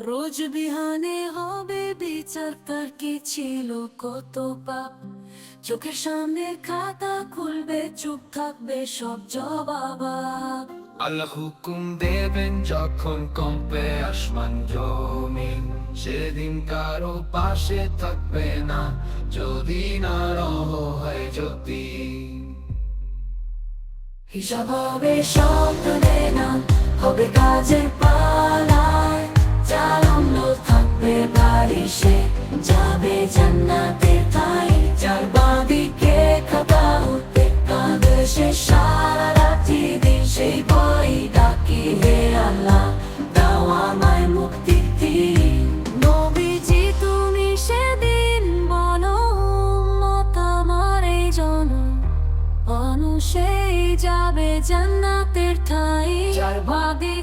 রোজ বিহানে হবে বিচার, তার কি ছিল কত পাপ। চোখের সামনে খাতা খুলবে, চুপ থাকবে সব জবাব। আল্লাহ হুকুম দেবেন যখন কম্পে আসমান জমিন, সেদিন কারো পাশে থাকবে না যদি না রহ হয় জ্যোতি। হিসাব হবে স্বপ্নে না, হবে কাজের পালায়। যার অম্ল থাকবে বাড়ি, সে যাবে জান্নাতের ঠাই। যার বাঁদিকে খাতা উঠবে, কাঁদবে সে সারা রাতি দিন। সেই বই ডাকি, হে আল্লাহ দাও আমায় মুক্তির দিন। নবীজি তুমি সেদিন বলো, উম্মত আমার এই মানুষেই যাবে জান্নাতের ঠাই। যার বাদী